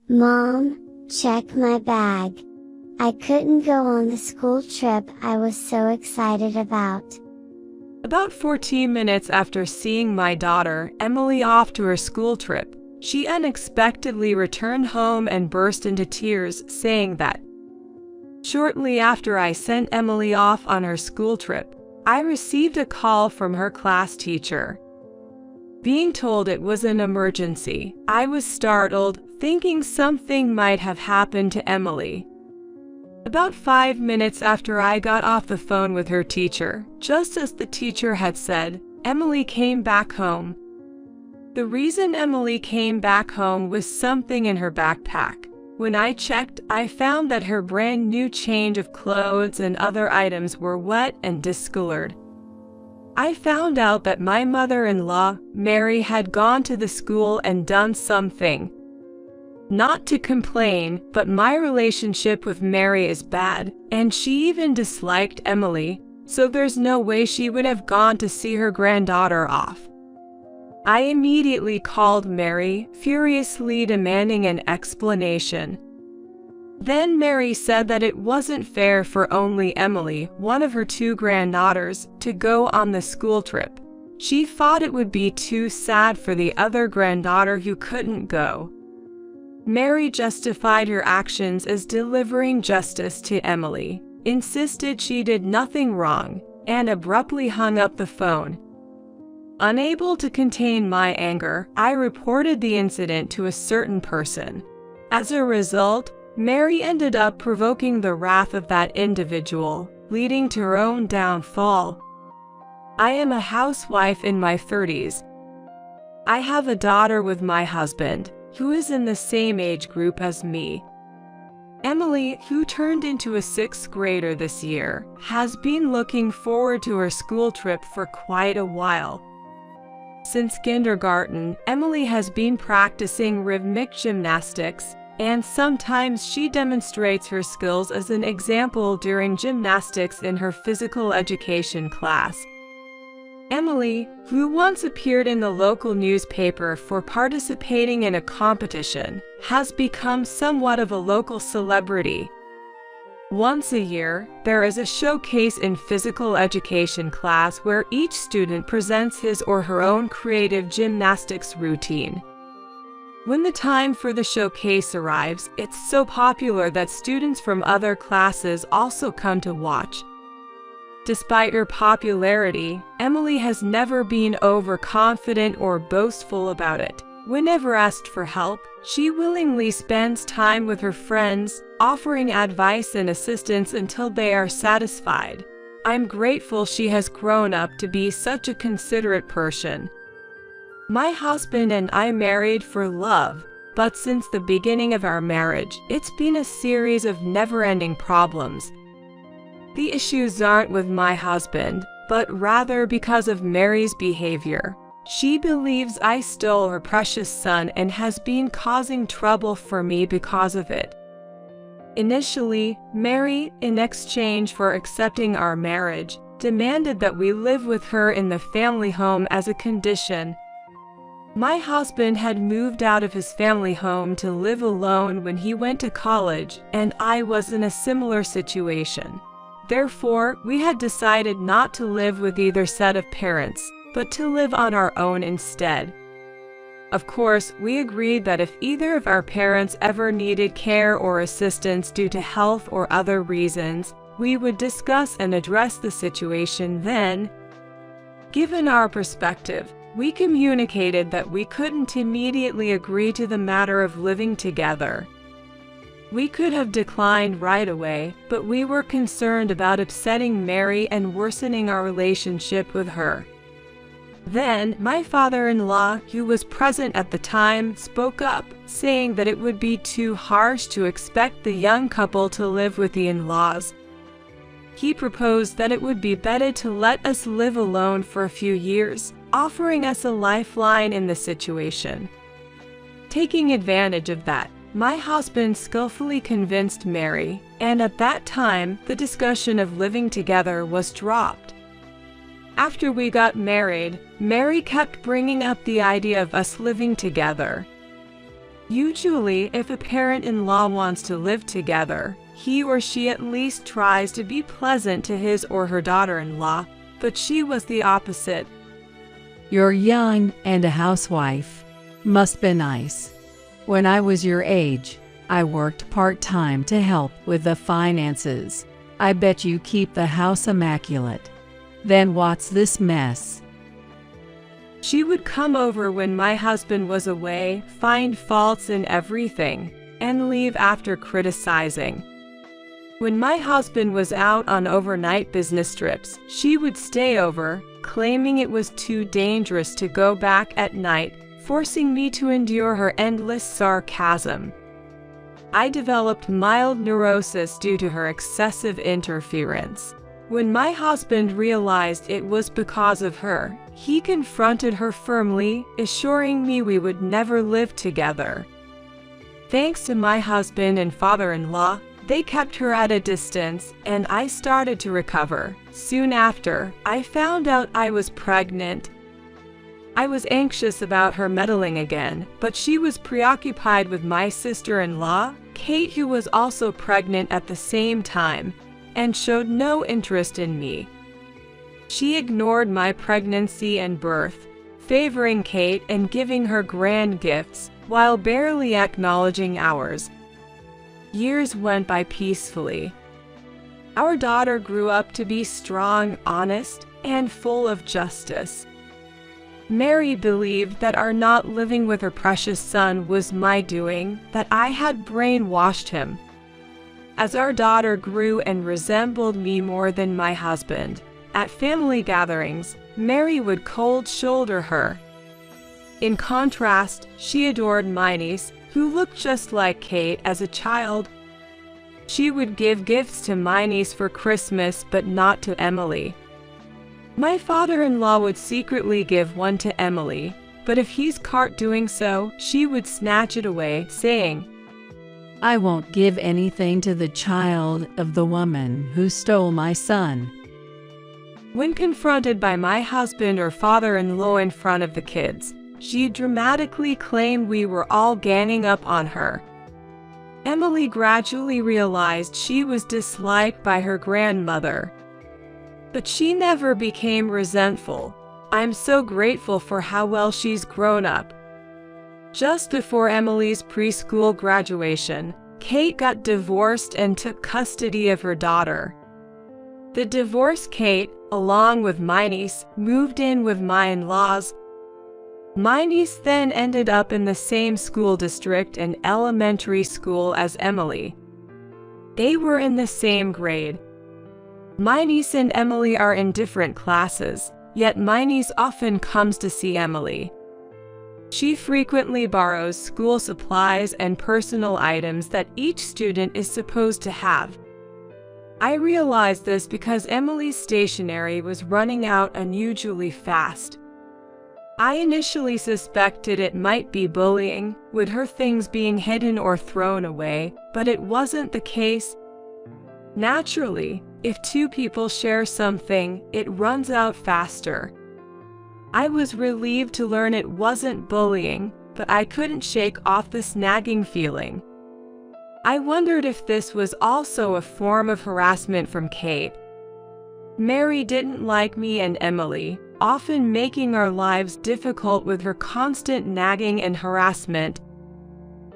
Mom, check my bag. I couldn't go on the school trip I was so excited about. About 14 minutes after seeing my daughter, Emily, off to her school trip, she unexpectedly returned home and burst into tears, saying that shortly after I sent Emily off on her school trip, I received a call from her class teacher. Being told it was an emergency, I was startled, thinking something might have happened to Emily. About 5 minutes after I got off the phone with her teacher, just as the teacher had said, Emily came back home. The reason Emily came back home was something in her backpack. When I checked, I found that her brand new change of clothes and other items were wet and discolored. I found out that my mother-in-law, Mary, had gone to the school and done something. Not to complain, but my relationship with Mary is bad, and she even disliked Emily, so there's no way she would have gone to see her granddaughter off. I immediately called Mary, furiously demanding an explanation. Then Mary said that it wasn't fair for only Emily, one of her 2 granddaughters, to go on the school trip. She thought it would be too sad for the other granddaughter who couldn't go. Mary justified her actions as delivering justice to Emily, insisted she did nothing wrong, and abruptly hung up the phone. Unable to contain my anger, I reported the incident to a certain person. As a result, Mary ended up provoking the wrath of that individual, leading to her own downfall. I am a housewife in my 30s. I have a daughter with my husband, who is in the same age group as me. Emily, who turned into a 6th grader this year, has been looking forward to her school trip for quite a while. Since kindergarten, Emily has been practicing rhythmic gymnastics, and sometimes she demonstrates her skills as an example during gymnastics in her physical education class. Emily, who once appeared in the local newspaper for participating in a competition, has become somewhat of a local celebrity. Once a year, there is a showcase in physical education class where each student presents his or her own creative gymnastics routine. When the time for the showcase arrives, it's so popular that students from other classes also come to watch. Despite her popularity, Emily has never been overconfident or boastful about it. Whenever asked for help, she willingly spends time with her friends, offering advice and assistance until they are satisfied. I'm grateful she has grown up to be such a considerate person. My husband and I married for love, but since the beginning of our marriage, it's been a series of never-ending problems. The issues aren't with my husband, but rather because of Mary's behavior. She believes I stole her precious son and has been causing trouble for me because of it. Initially, Mary, in exchange for accepting our marriage, demanded that we live with her in the family home as a condition. My husband had moved out of his family home to live alone when he went to college, and I was in a similar situation. Therefore, we had decided not to live with either set of parents, but to live on our own instead. Of course, we agreed that if either of our parents ever needed care or assistance due to health or other reasons, we would discuss and address the situation then. Given our perspective, we communicated that we couldn't immediately agree to the matter of living together. We could have declined right away, but we were concerned about upsetting Mary and worsening our relationship with her. Then, my father-in-law, who was present at the time, spoke up, saying that it would be too harsh to expect the young couple to live with the in-laws. He proposed that it would be better to let us live alone for a few years, offering us a lifeline in the situation. Taking advantage of that, my husband skillfully convinced Mary, and at that time, the discussion of living together was dropped. After we got married, Mary kept bringing up the idea of us living together. Usually, if a parent-in-law wants to live together, he or she at least tries to be pleasant to his or her daughter-in-law, but she was the opposite. You're young and a housewife. Must be nice. When I was your age, I worked part-time to help with the finances. I bet you keep the house immaculate. Then what's this mess? She would come over when my husband was away, find faults in everything, and leave after criticizing. When my husband was out on overnight business trips, she would stay over, claiming it was too dangerous to go back at night, forcing me to endure her endless sarcasm. I developed mild neurosis due to her excessive interference. When my husband realized it was because of her, he confronted her firmly, assuring me we would never live together. Thanks to my husband and father-in-law, they kept her at a distance, and I started to recover. Soon after, I found out I was pregnant. I was anxious about her meddling again, but she was preoccupied with my sister-in-law, Kate, who was also pregnant at the same time, and showed no interest in me. She ignored my pregnancy and birth, favoring Kate and giving her grand gifts, while barely acknowledging ours. Years went by peacefully. Our daughter grew up to be strong, honest, and full of justice. Mary believed that our not living with her precious son was my doing, that I had brainwashed him. As our daughter grew and resembled me more than my husband, at family gatherings, Mary would cold shoulder her. In contrast, she adored my niece, who looked just like Kate as a child. She would give gifts to my niece for Christmas, but not to Emily. My father-in-law would secretly give one to Emily, but if he's caught doing so, she would snatch it away, saying, I won't give anything to the child of the woman who stole my son. When confronted by my husband or father-in-law in front of the kids, she dramatically claimed we were all ganging up on her. Emily gradually realized she was disliked by her grandmother. But she never became resentful. I'm so grateful for how well she's grown up. Just before Emily's preschool graduation, Kate got divorced and took custody of her daughter. The divorced Kate, along with my niece, moved in with my in-laws. My niece then ended up in the same school district and elementary school as Emily. They were in the same grade. My niece and Emily are in different classes, yet my niece often comes to see Emily. She frequently borrows school supplies and personal items that each student is supposed to have. I realized this because Emily's stationery was running out unusually fast. I initially suspected it might be bullying, with her things being hidden or thrown away, but it wasn't the case. Naturally, if two people share something, it runs out faster. I was relieved to learn it wasn't bullying, but I couldn't shake off this nagging feeling. I wondered if this was also a form of harassment from Kate. Mary didn't like me and Emily, often making our lives difficult with her constant nagging and harassment.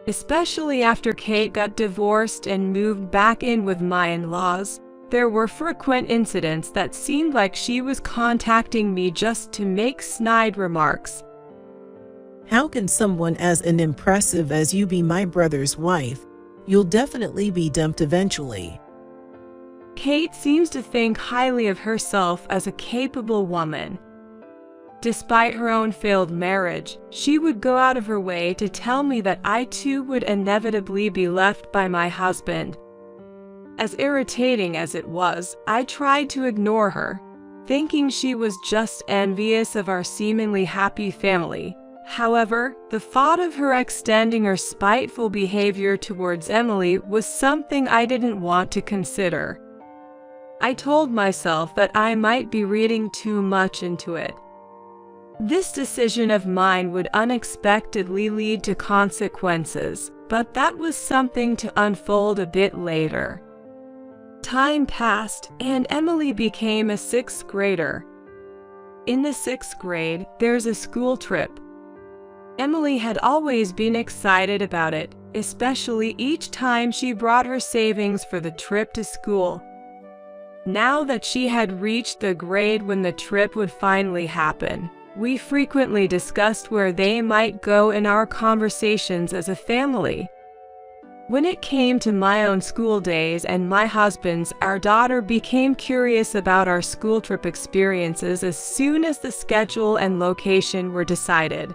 Especially after Kate got divorced and moved back in with my in-laws, there were frequent incidents that seemed like she was contacting me just to make snide remarks. How can someone as impressive as you be my brother's wife? You'll definitely be dumped eventually. Kate seems to think highly of herself as a capable woman. Despite her own failed marriage, she would go out of her way to tell me that I too would inevitably be left by my husband. As irritating as it was, I tried to ignore her, thinking she was just envious of our seemingly happy family. However, the thought of her extending her spiteful behavior towards Emily was something I didn't want to consider. I told myself that I might be reading too much into it. This decision of mine would unexpectedly lead to consequences, but that was something to unfold a bit later. Time passed, and Emily became a 6th grader. In the 6th grade, there's a school trip. Emily had always been excited about it, especially each time she brought her savings for the trip to school. Now that she had reached the grade when the trip would finally happen, we frequently discussed where they might go in our conversations as a family. When it came to my own school days and my husband's, our daughter became curious about our school trip experiences as soon as the schedule and location were decided.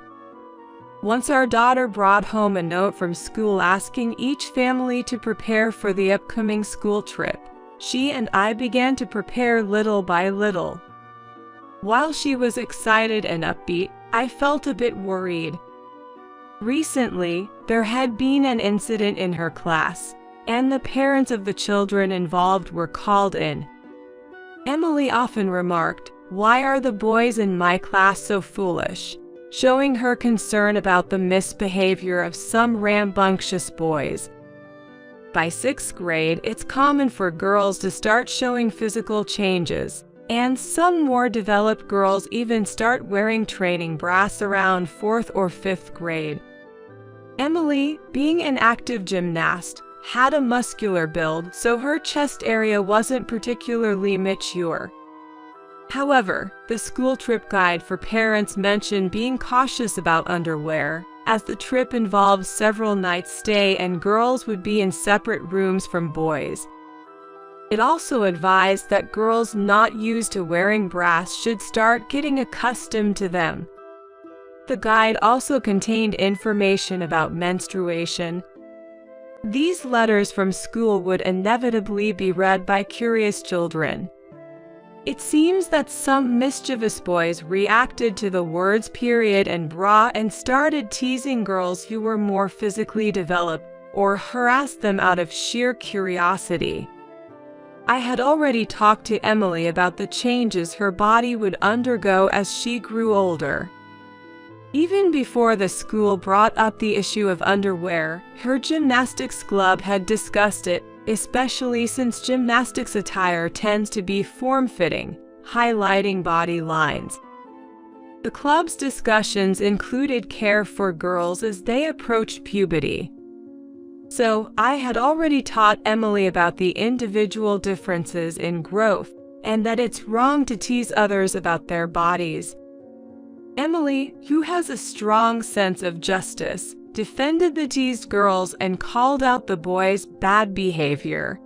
Once our daughter brought home a note from school asking each family to prepare for the upcoming school trip, she and I began to prepare little by little. While she was excited and upbeat, I felt a bit worried. Recently, there had been an incident in her class, and the parents of the children involved were called in. Emily often remarked, "Why are the boys in my class so foolish?" showing her concern about the misbehavior of some rambunctious boys. By 6th grade, it's common for girls to start showing physical changes, and some more developed girls even start wearing training bras around 4th or 5th grade. Emily, being an active gymnast, had a muscular build, so her chest area wasn't particularly mature. However, the school trip guide for parents mentioned being cautious about underwear, as the trip involved several nights' stay and girls would be in separate rooms from boys. It also advised that girls not used to wearing bras should start getting accustomed to them. The guide also contained information about menstruation. These letters from school would inevitably be read by curious children. It seems that some mischievous boys reacted to the words period and bra and started teasing girls who were more physically developed, or harassed them out of sheer curiosity. I had already talked to Emily about the changes her body would undergo as she grew older. Even before the school brought up the issue of underwear, her gymnastics club had discussed it, especially since gymnastics attire tends to be form-fitting, highlighting body lines. The club's discussions included care for girls as they approached puberty. So, I had already taught Emily about the individual differences in growth, and that it's wrong to tease others about their bodies. Emily, who has a strong sense of justice, defended the teased girls and called out the boys' bad behavior.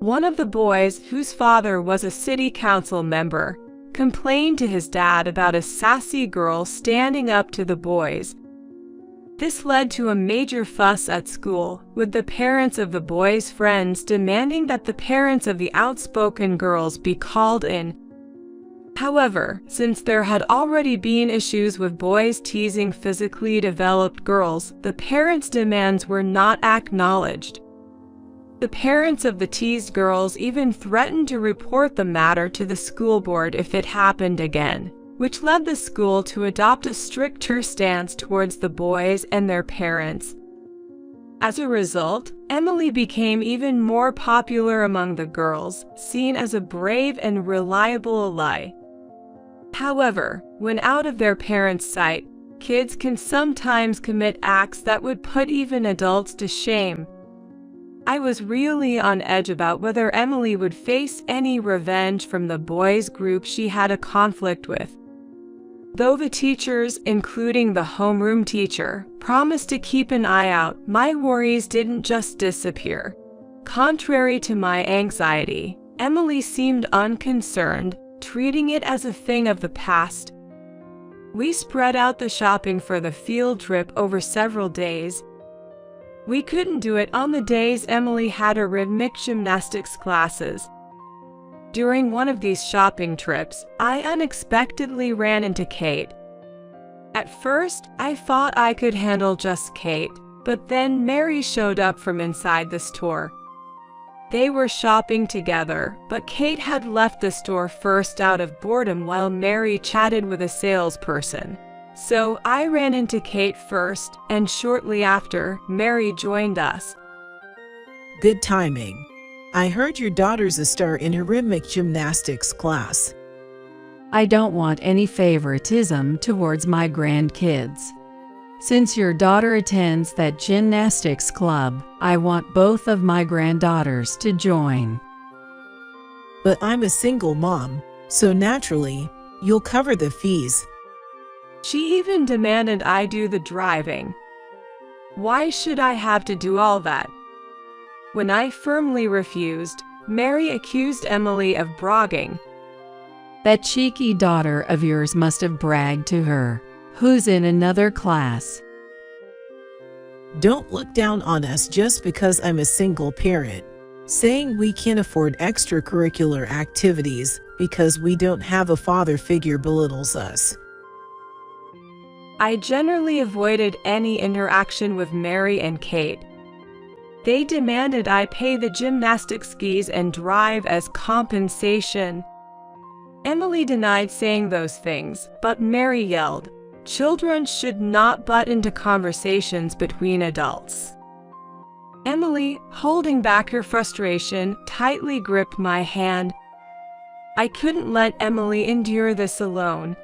One of the boys, whose father was a city council member, complained to his dad about a sassy girl standing up to the boys. This led to a major fuss at school, with the parents of the boys' friends demanding that the parents of the outspoken girls be called in. However, since there had already been issues with boys teasing physically developed girls, the parents' demands were not acknowledged. The parents of the teased girls even threatened to report the matter to the school board if it happened again, which led the school to adopt a stricter stance towards the boys and their parents. As a result, Emily became even more popular among the girls, seen as a brave and reliable ally. However, when out of their parents' sight, kids can sometimes commit acts that would put even adults to shame. I was really on edge about whether Emily would face any revenge from the boys' group she had a conflict with. Though the teachers, including the homeroom teacher, promised to keep an eye out, my worries didn't just disappear. Contrary to my anxiety, Emily seemed unconcerned, treating it as a thing of the past. We spread out the shopping for the field trip over several days. We couldn't do it on the days Emily had her rhythmic gymnastics classes. During one of these shopping trips, I unexpectedly ran into Kate. At first, I thought I could handle just Kate, but then Mary showed up from inside the store. They were shopping together, but Kate had left the store first out of boredom while Mary chatted with a salesperson. So I ran into Kate first, and shortly after, Mary joined us. Good timing. I heard your daughter's a star in her rhythmic gymnastics class. I don't want any favoritism towards my grandkids. Since your daughter attends that gymnastics club, I want both of my granddaughters to join. But I'm a single mom, so naturally, you'll cover the fees. She even demanded I do the driving. Why should I have to do all that? When I firmly refused, Mary accused Emily of bragging. That cheeky daughter of yours must have bragged to her, who's in another class. Don't look down on us just because I'm a single parent. Saying we can't afford extracurricular activities because we don't have a father figure belittles us. I generally avoided any interaction with Mary and Kate. They demanded I pay the gymnastics fees and drive as compensation. Emily denied saying those things, but Mary yelled, "Children should not butt into conversations between adults." Emily, holding back her frustration, tightly gripped my hand. I couldn't let Emily endure this alone.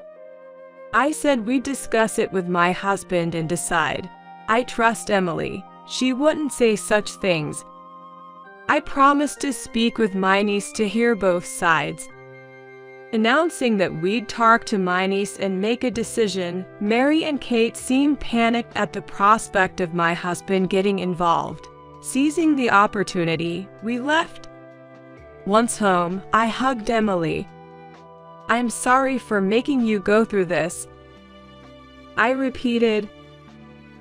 I said we'd discuss it with my husband and decide. I trust Emily. She wouldn't say such things. I promised to speak with my niece to hear both sides. Announcing that we'd talk to my niece and make a decision, Mary and Kate seemed panicked at the prospect of my husband getting involved. Seizing the opportunity, we left. Once home, I hugged Emily. "I'm sorry for making you go through this," I repeated.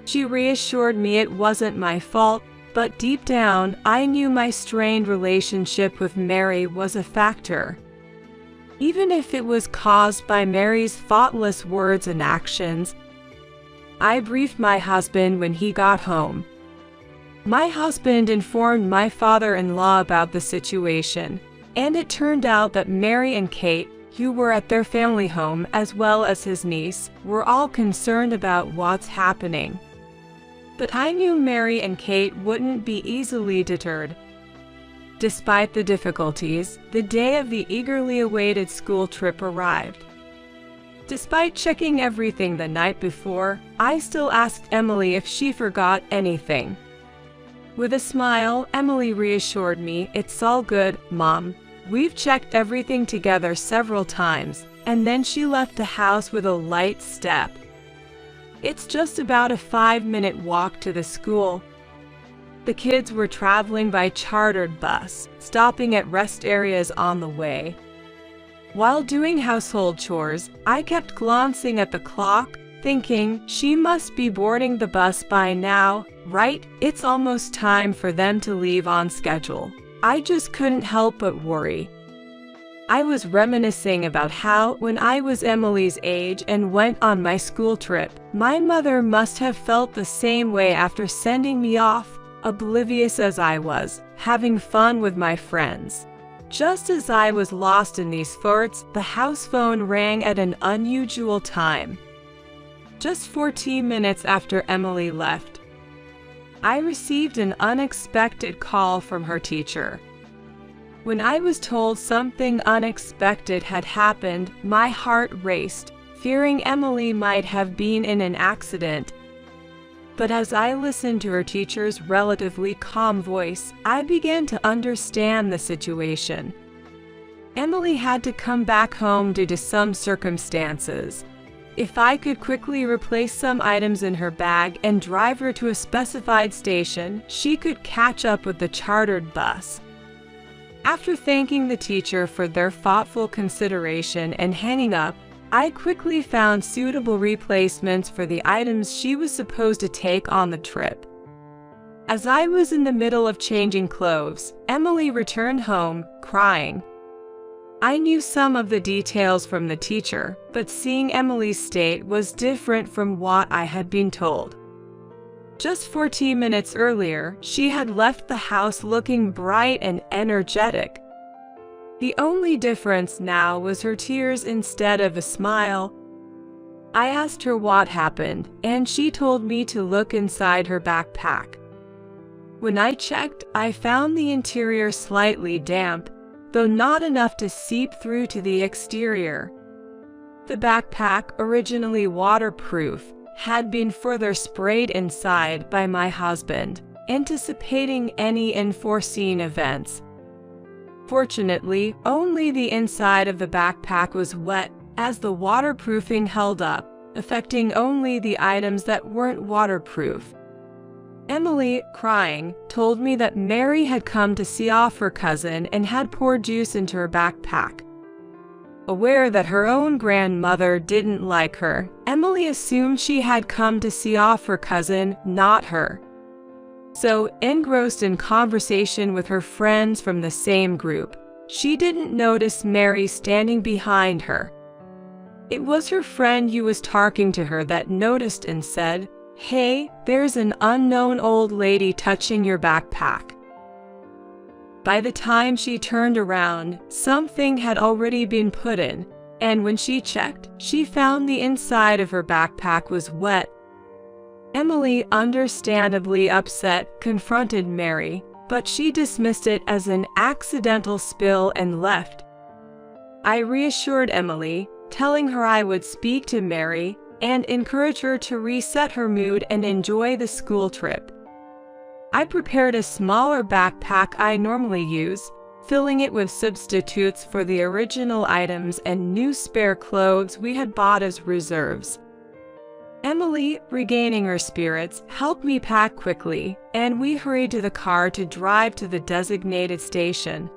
She reassured me it wasn't my fault, but deep down, I knew my strained relationship with Mary was a factor. Even if it was caused by Mary's thoughtless words and actions. I briefed my husband when he got home. My husband informed my father-in-law about the situation, and it turned out that Mary and Kate, who were at their family home as well as his niece, were all concerned about what's happening. But I knew Mary and Kate wouldn't be easily deterred. Despite the difficulties, the day of the eagerly awaited school trip arrived. Despite checking everything the night before, I still asked Emily if she forgot anything. With a smile, Emily reassured me, "It's all good, Mom. We've checked everything together several times," and then she left the house with a light step. It's just about a 5-minute walk to the school. The kids were traveling by chartered bus, stopping at rest areas on the way. While doing household chores, I kept glancing at the clock, thinking, she must be boarding the bus by now, right? It's almost time for them to leave on schedule. I just couldn't help but worry. I was reminiscing about how, when I was Emily's age and went on my school trip, my mother must have felt the same way after sending me off, oblivious as I was, having fun with my friends. Just as I was lost in these thoughts, the house phone rang at an unusual time. Just 14 minutes after Emily left, I received an unexpected call from her teacher. When I was told something unexpected had happened, my heart raced, fearing Emily might have been in an accident. But as I listened to her teacher's relatively calm voice, I began to understand the situation. Emily had to come back home due to some circumstances. If I could quickly replace some items in her bag and drive her to a specified station, she could catch up with the chartered bus. After thanking the teacher for their thoughtful consideration and hanging up, I quickly found suitable replacements for the items she was supposed to take on the trip. As I was in the middle of changing clothes, Emily returned home, crying. I knew some of the details from the teacher, but seeing Emily's state was different from what I had been told. Just 14 minutes earlier, she had left the house looking bright and energetic. The only difference now was her tears instead of a smile. I asked her what happened, and she told me to look inside her backpack. When I checked, I found the interior slightly damp, though not enough to seep through to the exterior. The backpack, originally waterproof, had been further sprayed inside by my husband, anticipating any unforeseen events. Fortunately, only the inside of the backpack was wet, as the waterproofing held up, affecting only the items that weren't waterproof. Emily, crying, told me that Mary had come to see off her cousin and had poured juice into her backpack. Aware that her own grandmother didn't like her, Emily assumed she had come to see off her cousin, not her. So, engrossed in conversation with her friends from the same group, she didn't notice Mary standing behind her. It was her friend who was talking to her that noticed and said, "Hey, there's an unknown old lady touching your backpack." By the time she turned around, something had already been put in, and when she checked, she found the inside of her backpack was wet. Emily, understandably upset, confronted Mary, but she dismissed it as an accidental spill and left. I reassured Emily, telling her I would speak to Mary and encourage her to reset her mood and enjoy the school trip. I prepared a smaller backpack I normally use, filling it with substitutes for the original items and new spare clothes we had bought as reserves. Emily, regaining her spirits, helped me pack quickly, and we hurried to the car to drive to the designated station.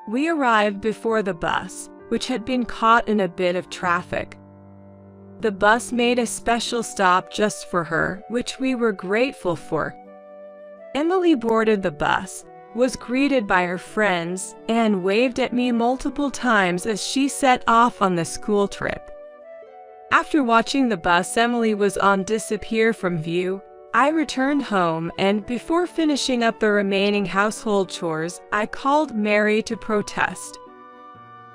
We arrived before the bus, which had been caught in a bit of traffic. The bus made a special stop just for her, which we were grateful for. Emily boarded the bus, was greeted by her friends, and waved at me multiple times as she set off on the school trip. After watching the bus Emily was on disappear from view, I returned home, and before finishing up the remaining household chores, I called Mary to protest.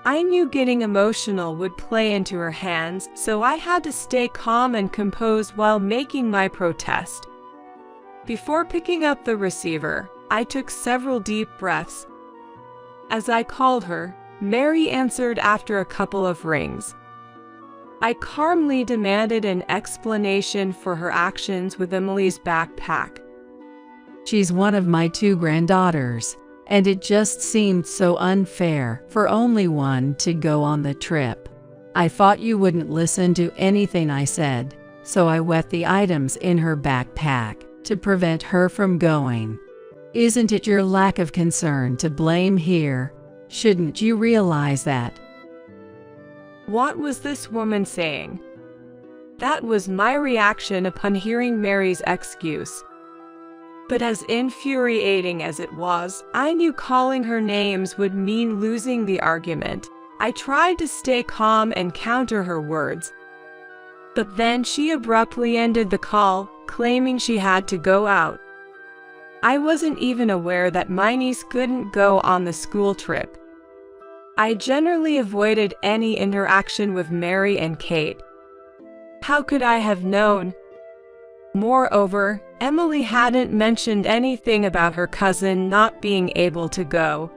I knew getting emotional would play into her hands, so I had to stay calm and composed while making my protest. Before picking up the receiver, I took several deep breaths. As I called her, Mary answered after a couple of rings. I calmly demanded an explanation for her actions with Emily's backpack. She's one of my 2 granddaughters, and it just seemed so unfair for only one to go on the trip. I thought you wouldn't listen to anything I said, so I wet the items in her backpack to prevent her from going. Isn't it your lack of concern to blame here? Shouldn't you realize that? What was this woman saying? That was my reaction upon hearing Mary's excuse. But as infuriating as it was, I knew calling her names would mean losing the argument. I tried to stay calm and counter her words. But then she abruptly ended the call, claiming she had to go out. I wasn't even aware that my niece couldn't go on the school trip. I generally avoided any interaction with Mary and Kate. How could I have known? Moreover, Emily hadn't mentioned anything about her cousin not being able to go.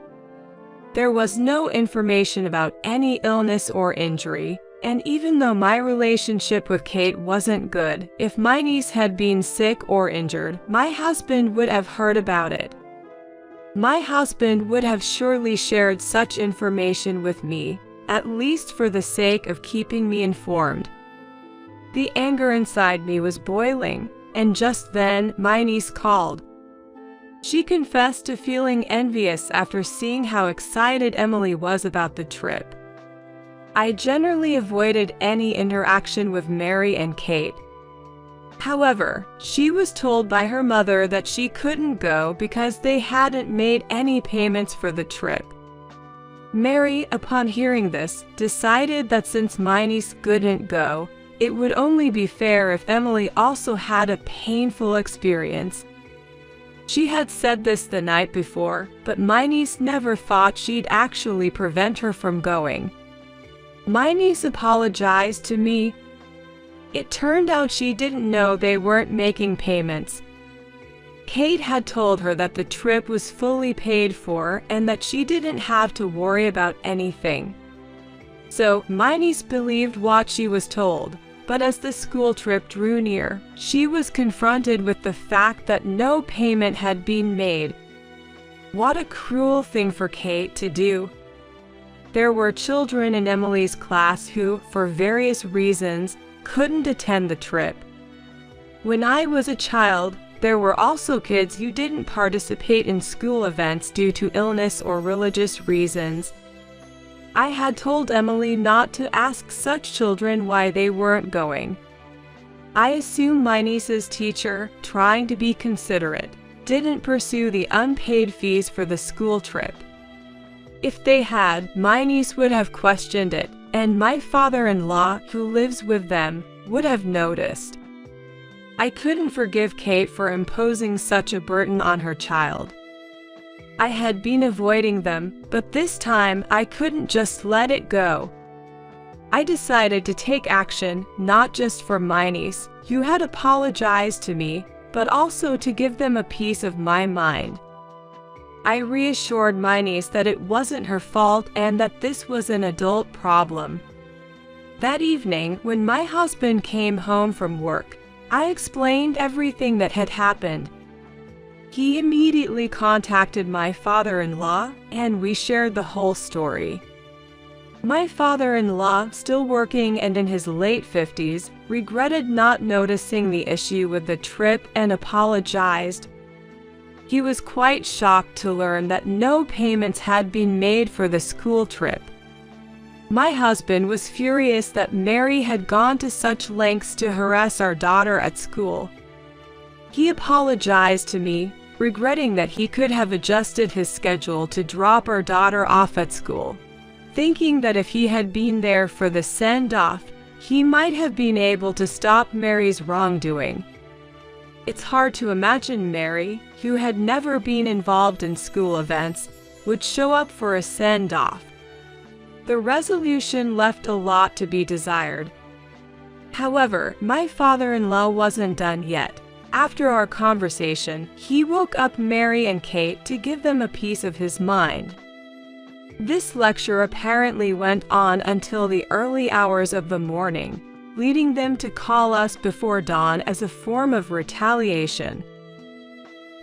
There was no information about any illness or injury, and even though my relationship with Kate wasn't good, if my niece had been sick or injured, my husband would have heard about it. My husband would have surely shared such information with me, at least for the sake of keeping me informed. The anger inside me was boiling, and just then my niece called. She confessed to feeling envious after seeing how excited Emily was about the trip. I generally avoided any interaction with Mary and Kate. However, she was told by her mother that she couldn't go because they hadn't made any payments for the trip. Mary, upon hearing this, decided that since my niece couldn't go, it would only be fair if Emily also had a painful experience. She had said this the night before, but my niece never thought she'd actually prevent her from going. My niece apologized to me. It turned out she didn't know they weren't making payments. Kate had told her that the trip was fully paid for and that she didn't have to worry about anything. So, my niece believed what she was told, but as the school trip drew near, she was confronted with the fact that no payment had been made. What a cruel thing for Kate to do. There were children in Emily's class who, for various reasons, couldn't attend the trip. When I was a child, there were also kids who didn't participate in school events due to illness or religious reasons. I had told Emily not to ask such children why they weren't going. I assume my niece's teacher, trying to be considerate, didn't pursue the unpaid fees for the school trip. If they had, my niece would have questioned it, and my father-in-law, who lives with them, would have noticed. I couldn't forgive Kate for imposing such a burden on her child. I had been avoiding them, but this time I couldn't just let it go. I decided to take action, not just for my niece, who had apologized to me, but also to give them a piece of my mind. I reassured my niece that it wasn't her fault and that this was an adult problem. That evening, when my husband came home from work, I explained everything that had happened. He immediately contacted my father-in-law, and we shared the whole story. My father-in-law, still working and in his late 50s, regretted not noticing the issue with the trip and apologized. He was quite shocked to learn that no payments had been made for the school trip. My husband was furious that Mary had gone to such lengths to harass our daughter at school. He apologized to me, regretting that he could have adjusted his schedule to drop our daughter off at school, thinking that if he had been there for the send-off, he might have been able to stop Mary's wrongdoing. It's hard to imagine Mary, who had never been involved in school events, would show up for a send-off. The resolution left a lot to be desired. However, my father-in-law wasn't done yet. After our conversation, he woke up Mary and Kate to give them a piece of his mind. This lecture apparently went on until the early hours of the morning, leading them to call us before dawn as a form of retaliation.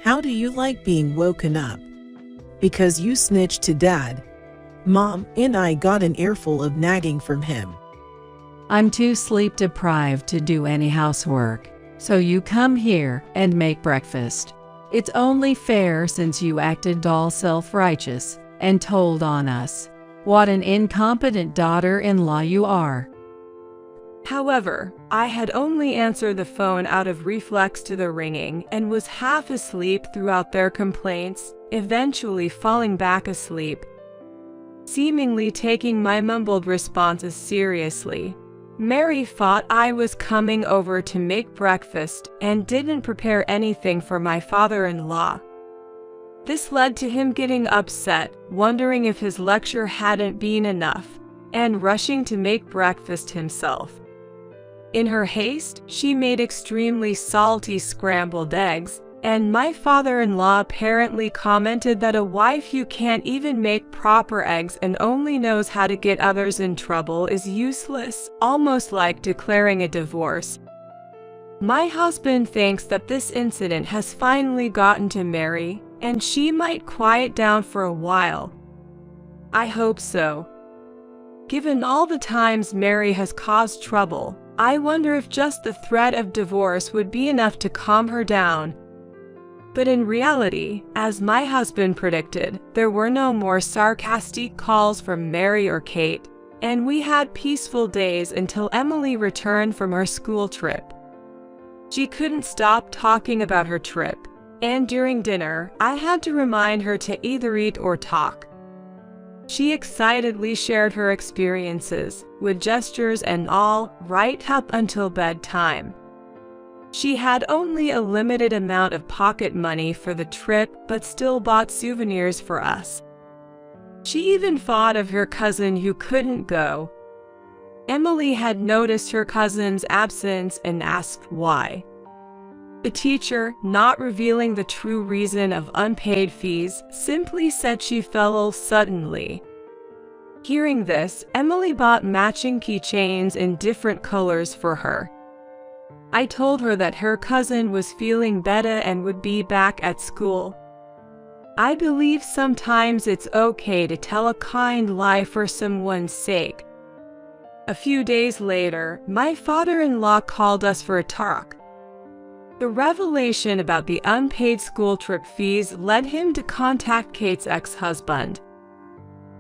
How do you like being woken up? Because you snitched to Dad. Mom and I got an earful of nagging from him. I'm too sleep deprived to do any housework, so you come here and make breakfast. It's only fair since you acted all self-righteous and told on us. What an incompetent daughter-in-law you are. However, I had only answered the phone out of reflex to the ringing and was half asleep throughout their complaints, eventually falling back asleep. Seemingly taking my mumbled responses seriously, Mary thought I was coming over to make breakfast and didn't prepare anything for my father-in-law. This led to him getting upset, wondering if his lecture hadn't been enough, and rushing to make breakfast himself. In her haste, she made extremely salty scrambled eggs, and my father-in-law apparently commented that a wife who can't even make proper eggs and only knows how to get others in trouble is useless, almost like declaring a divorce. My husband thinks that this incident has finally gotten to Mary, and she might quiet down for a while. I hope so. Given all the times Mary has caused trouble, I wonder if just the threat of divorce would be enough to calm her down. But in reality, as my husband predicted, there were no more sarcastic calls from Mary or Kate, and we had peaceful days until Emily returned from her school trip. She couldn't stop talking about her trip, and during dinner, I had to remind her to either eat or talk. She excitedly shared her experiences, with gestures and all, right up until bedtime. She had only a limited amount of pocket money for the trip, but still bought souvenirs for us. She even thought of her cousin who couldn't go. Emily had noticed her cousin's absence and asked why. The teacher, not revealing the true reason of unpaid fees, simply said she fell ill suddenly. Hearing this, Emily bought matching keychains in different colors for her. I told her that her cousin was feeling better and would be back at school. I believe sometimes it's okay to tell a kind lie for someone's sake. A few days later, my father-in-law called us for a talk. The revelation about the unpaid school trip fees led him to contact Kate's ex-husband.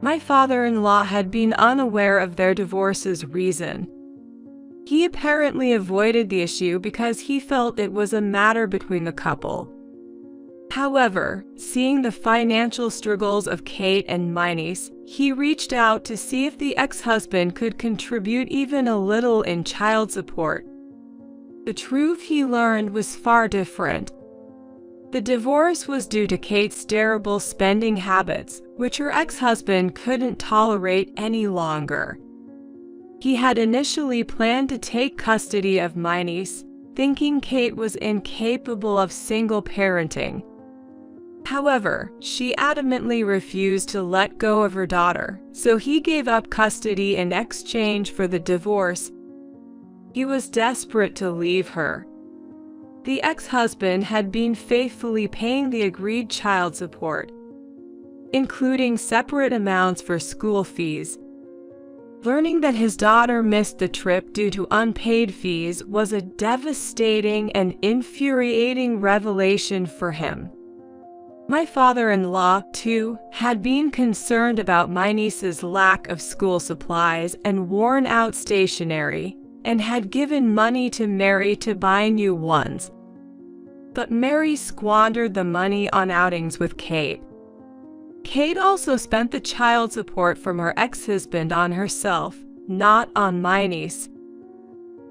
My father-in-law had been unaware of their divorce's reason. He apparently avoided the issue because he felt it was a matter between the couple. However, seeing the financial struggles of Kate and Miney's, he reached out to see if the ex-husband could contribute even a little in child support. The truth he learned was far different. The divorce was due to Kate's terrible spending habits, which her ex-husband couldn't tolerate any longer. He had initially planned to take custody of Miney's, thinking Kate was incapable of single parenting. However, she adamantly refused to let go of her daughter, so he gave up custody in exchange for the divorce. He was desperate to leave her. The ex-husband had been faithfully paying the agreed child support, including separate amounts for school fees. Learning that his daughter missed the trip due to unpaid fees was a devastating and infuriating revelation for him. My father-in-law, too, had been concerned about my niece's lack of school supplies and worn-out stationery, and had given money to Mary to buy new ones. But Mary squandered the money on outings with Kate. Kate also spent the child support from her ex-husband on herself, not on my niece.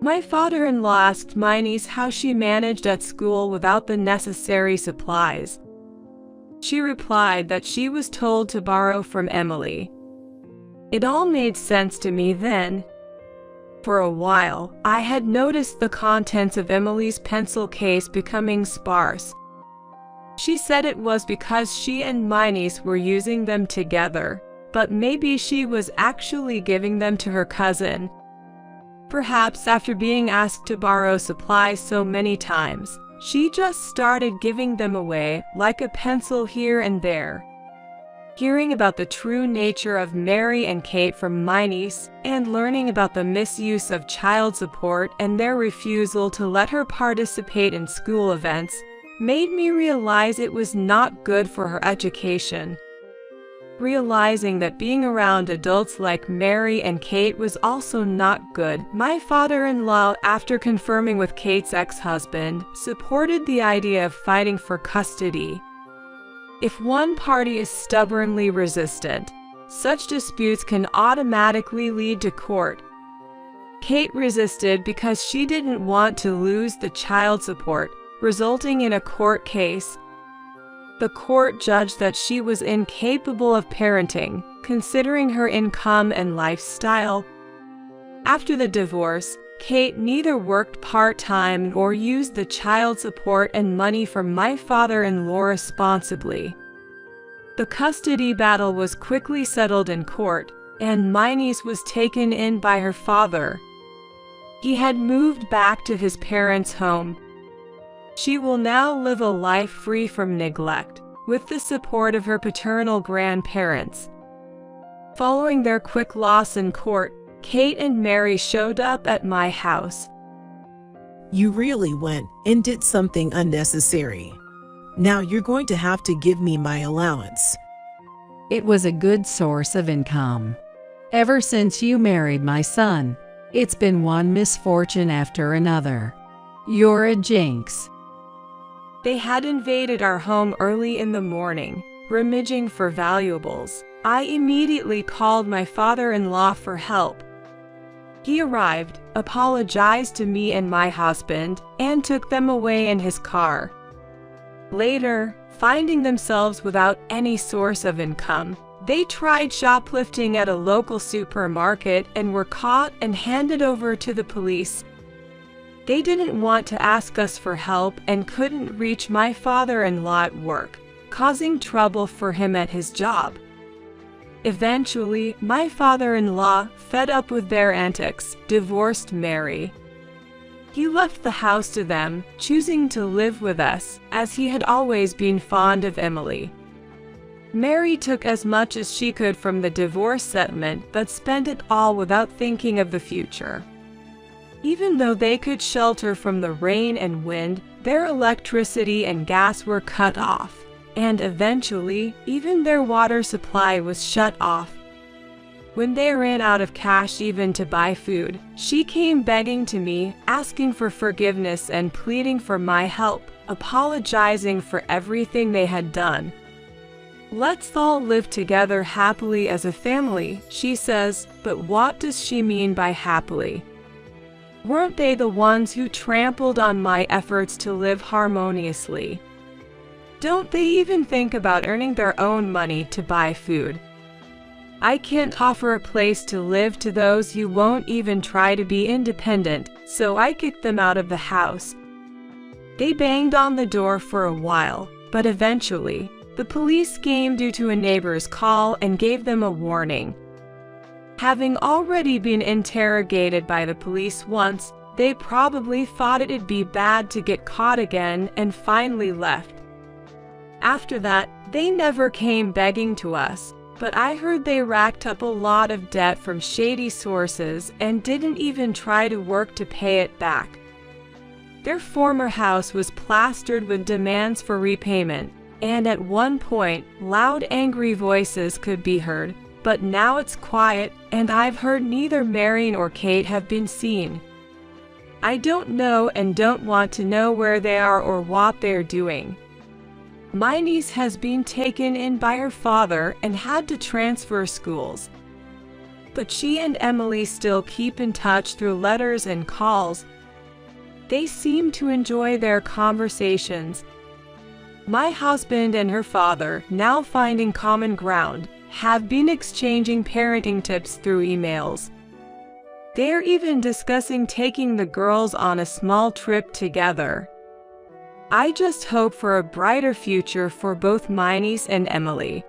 My father-in-law asked my niece how she managed at school without the necessary supplies. She replied that she was told to borrow from Emily. It all made sense to me then. For a while, I had noticed the contents of Emily's pencil case becoming sparse. She said it was because she and my niece were using them together, but maybe she was actually giving them to her cousin. Perhaps after being asked to borrow supplies so many times, she just started giving them away, like a pencil here and there. Hearing about the true nature of Mary and Kate from my niece, and learning about the misuse of child support and their refusal to let her participate in school events, made me realize it was not good for her education. Realizing that being around adults like Mary and Kate was also not good, my father-in-law, after confirming with Kate's ex-husband, supported the idea of fighting for custody. If one party is stubbornly resistant, such disputes can automatically lead to court. Kate resisted because she didn't want to lose the child support, resulting in a court case. The court judged that she was incapable of parenting, considering her income and lifestyle. After the divorce, Kate neither worked part-time nor used the child support and money from my father-in-law responsibly. The custody battle was quickly settled in court, and my niece was taken in by her father. He had moved back to his parents' home. She will now live a life free from neglect, with the support of her paternal grandparents. Following their quick loss in court, Kate and Mary showed up at my house. You really went and did something unnecessary. Now you're going to have to give me my allowance. It was a good source of income. Ever since you married my son, it's been one misfortune after another. You're a jinx. They had invaded our home early in the morning, rummaging for valuables, I immediately called my father-in-law for help. He arrived, apologized to me and my husband, and took them away in his car. Later, finding themselves without any source of income, they tried shoplifting at a local supermarket and were caught and handed over to the police. They didn't want to ask us for help and couldn't reach my father-in-law at work, causing trouble for him at his job. Eventually, my father-in-law, fed up with their antics, divorced Mary. He left the house to them, choosing to live with us, as he had always been fond of Emily. Mary took as much as she could from the divorce settlement but spent it all without thinking of the future. Even though they could shelter from the rain and wind, their electricity and gas were cut off, and eventually, even their water supply was shut off. When they ran out of cash even to buy food, she came begging to me, asking for forgiveness and pleading for my help, apologizing for everything they had done. "Let's all live together happily as a family," she says, but what does she mean by happily? Weren't they the ones who trampled on my efforts to live harmoniously? Don't they even think about earning their own money to buy food? I can't offer a place to live to those who won't even try to be independent, so I kicked them out of the house. They banged on the door for a while, but eventually, the police came due to a neighbor's call and gave them a warning. Having already been interrogated by the police once, they probably thought it'd be bad to get caught again and finally left. After that, they never came begging to us, but I heard they racked up a lot of debt from shady sources and didn't even try to work to pay it back. Their former house was plastered with demands for repayment, and at one point, loud angry voices could be heard, but now it's quiet, and I've heard neither Mary nor Kate have been seen. I don't know and don't want to know where they are or what they're doing. My niece has been taken in by her father and had to transfer schools. But she and Emily still keep in touch through letters and calls. They seem to enjoy their conversations. My husband and her father, now finding common ground, have been exchanging parenting tips through emails. They're even discussing taking the girls on a small trip together. I just hope for a brighter future for both my niece and Emily.